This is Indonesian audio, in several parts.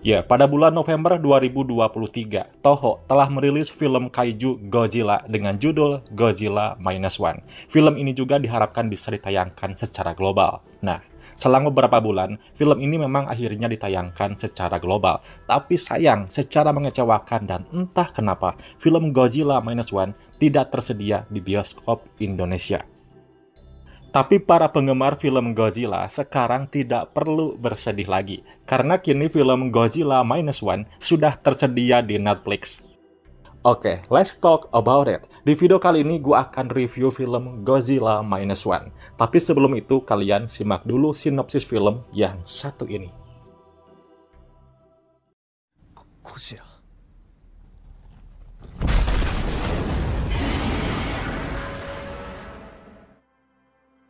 Ya, pada bulan November 2023, Toho telah merilis film kaiju Godzilla dengan judul Godzilla Minus One. Film ini juga diharapkan bisa ditayangkan secara global. Nah, selang beberapa bulan, film ini memang akhirnya ditayangkan secara global. Tapi sayang, secara mengecewakan dan entah kenapa, film Godzilla Minus One tidak tersedia di bioskop Indonesia. Tapi para penggemar film Godzilla sekarang tidak perlu bersedih lagi, karena kini film Godzilla Minus One sudah tersedia di Netflix. Oke, let's talk about it. Di video kali ini gue akan review film Godzilla Minus One. Tapi sebelum itu, kalian simak dulu sinopsis film yang satu ini.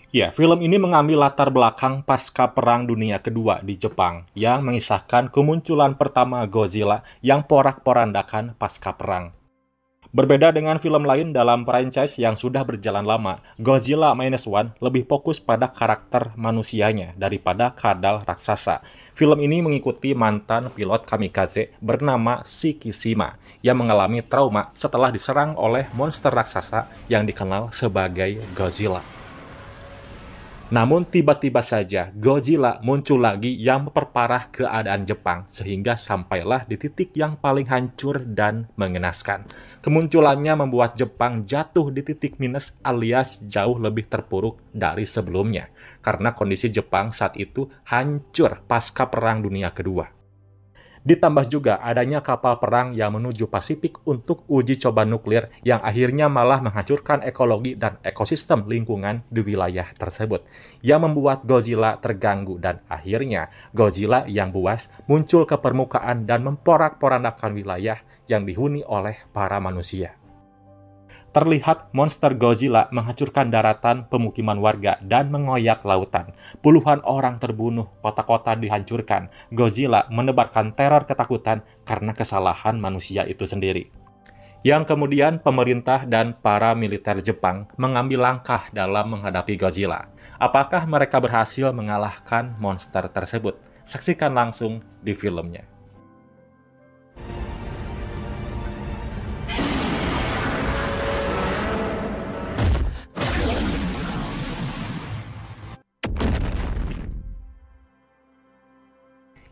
Ya, film ini mengambil latar belakang pasca Perang Dunia Kedua di Jepang, yang mengisahkan kemunculan pertama Godzilla yang porak-porandakan pasca perang. Berbeda dengan film lain dalam franchise yang sudah berjalan lama, Godzilla Minus One lebih fokus pada karakter manusianya daripada kadal raksasa. Film ini mengikuti mantan pilot kamikaze bernama Shikishima yang mengalami trauma setelah diserang oleh monster raksasa yang dikenal sebagai Godzilla. Namun tiba-tiba saja Godzilla muncul lagi yang memperparah keadaan Jepang sehingga sampailah di titik yang paling hancur dan mengenaskan. Kemunculannya membuat Jepang jatuh di titik minus alias jauh lebih terpuruk dari sebelumnya karena kondisi Jepang saat itu hancur pasca Perang Dunia Kedua. Ditambah juga adanya kapal perang yang menuju Pasifik untuk uji coba nuklir yang akhirnya malah menghancurkan ekologi dan ekosistem lingkungan di wilayah tersebut, yang membuat Godzilla terganggu dan akhirnya Godzilla yang buas muncul ke permukaan dan memporak-porandakan wilayah yang dihuni oleh para manusia. Terlihat monster Godzilla menghancurkan daratan pemukiman warga dan mengoyak lautan. Puluhan orang terbunuh, kota-kota dihancurkan. Godzilla menebarkan teror ketakutan karena kesalahan manusia itu sendiri. Yang kemudian pemerintah dan para militer Jepang mengambil langkah dalam menghadapi Godzilla. Apakah mereka berhasil mengalahkan monster tersebut? Saksikan langsung di filmnya.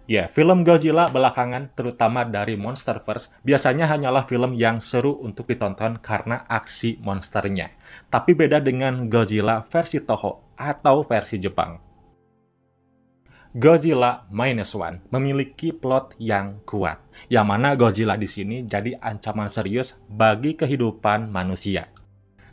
Ya, film Godzilla belakangan, terutama dari Monsterverse, biasanya hanyalah film yang seru untuk ditonton karena aksi monsternya. Tapi beda dengan Godzilla versi Toho atau versi Jepang. Godzilla Minus One memiliki plot yang kuat, yang mana Godzilla di sini jadi ancaman serius bagi kehidupan manusia.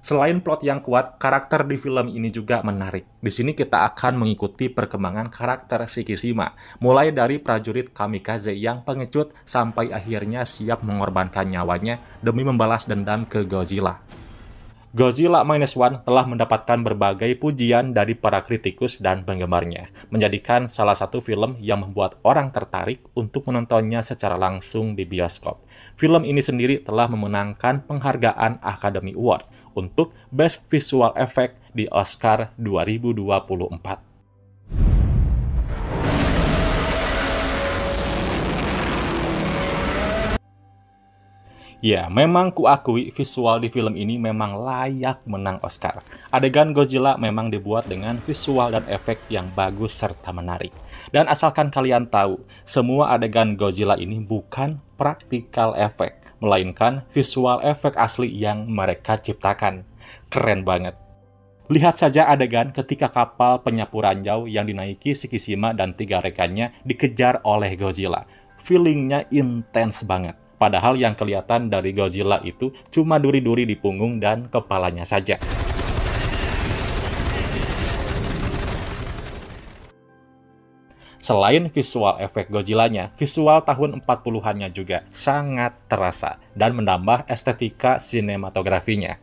Selain plot yang kuat, karakter di film ini juga menarik. Di sini kita akan mengikuti perkembangan karakter Shikishima, mulai dari prajurit kamikaze yang pengecut sampai akhirnya siap mengorbankan nyawanya demi membalas dendam ke Godzilla. Godzilla Minus One telah mendapatkan berbagai pujian dari para kritikus dan penggemarnya, menjadikan salah satu film yang membuat orang tertarik untuk menontonnya secara langsung di bioskop. Film ini sendiri telah memenangkan penghargaan Academy Award untuk Best Visual Effect di Oscar 2024. Ya, memang kuakui visual di film ini memang layak menang Oscar. Adegan Godzilla memang dibuat dengan visual dan efek yang bagus serta menarik. Dan asalkan kalian tahu, semua adegan Godzilla ini bukan praktikal efek, melainkan visual efek asli yang mereka ciptakan. Keren banget. Lihat saja adegan ketika kapal penyapu ranjau yang dinaiki Shikishima dan 3 rekannya dikejar oleh Godzilla. Feelingnya intens banget. Padahal yang kelihatan dari Godzilla itu cuma duri-duri di punggung dan kepalanya saja. Selain visual efek Godzilla-nya, visual tahun 40-annya juga sangat terasa dan menambah estetika sinematografinya.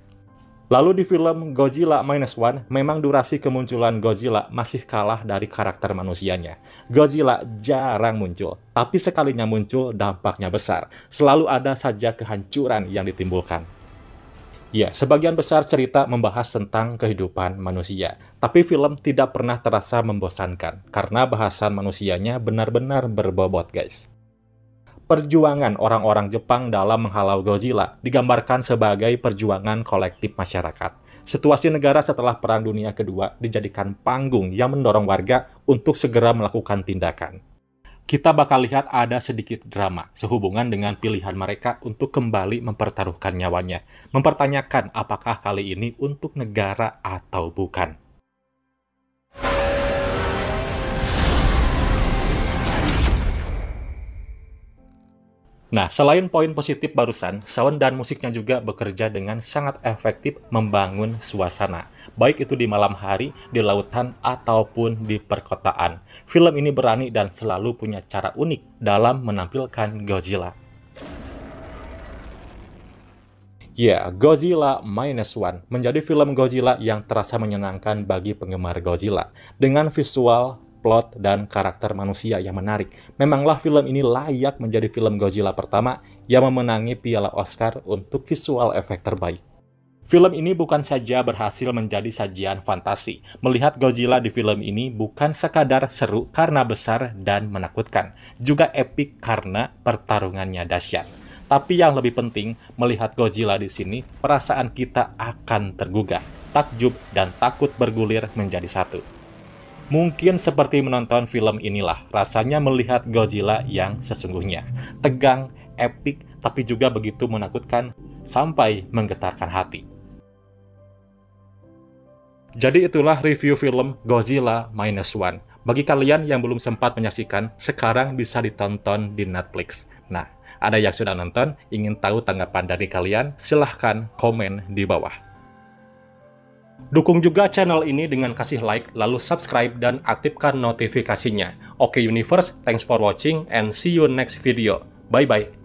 Lalu di film Godzilla Minus One, memang durasi kemunculan Godzilla masih kalah dari karakter manusianya. Godzilla jarang muncul, tapi sekalinya muncul dampaknya besar. Selalu ada saja kehancuran yang ditimbulkan. Ya, sebagian besar cerita membahas tentang kehidupan manusia. Tapi film tidak pernah terasa membosankan, karena bahasan manusianya benar-benar berbobot, guys. Perjuangan orang-orang Jepang dalam menghalau Godzilla digambarkan sebagai perjuangan kolektif masyarakat. Situasi negara setelah Perang Dunia Kedua dijadikan panggung yang mendorong warga untuk segera melakukan tindakan. Kita bakal lihat ada sedikit drama sehubungan dengan pilihan mereka untuk kembali mempertaruhkan nyawanya, mempertanyakan apakah kali ini untuk negara atau bukan. Nah, selain poin positif barusan, sound dan musiknya juga bekerja dengan sangat efektif membangun suasana, baik itu di malam hari, di lautan, ataupun di perkotaan. Film ini berani dan selalu punya cara unik dalam menampilkan Godzilla. Ya, Godzilla Minus One menjadi film Godzilla yang terasa menyenangkan bagi penggemar Godzilla, dengan visual, plot, dan karakter manusia yang menarik. Memanglah film ini layak menjadi film Godzilla pertama yang memenangi piala Oscar untuk visual efek terbaik. Film ini bukan saja berhasil menjadi sajian fantasi. Melihat Godzilla di film ini bukan sekadar seru karena besar dan menakutkan, juga epik karena pertarungannya dahsyat. Tapi yang lebih penting, melihat Godzilla di sini, perasaan kita akan tergugah, takjub, dan takut bergulir menjadi satu. Mungkin seperti menonton film inilah rasanya melihat Godzilla yang sesungguhnya. Tegang, epik, tapi juga begitu menakutkan sampai menggetarkan hati. Jadi itulah review film Godzilla Minus One. Bagi kalian yang belum sempat menyaksikan, sekarang bisa ditonton di Netflix. Nah, ada yang sudah nonton, ingin tahu tanggapan dari kalian? Silahkan komen di bawah. Dukung juga channel ini dengan kasih like, lalu subscribe, dan aktifkan notifikasinya. Oke Universe, thanks for watching and see you next video. Bye-bye.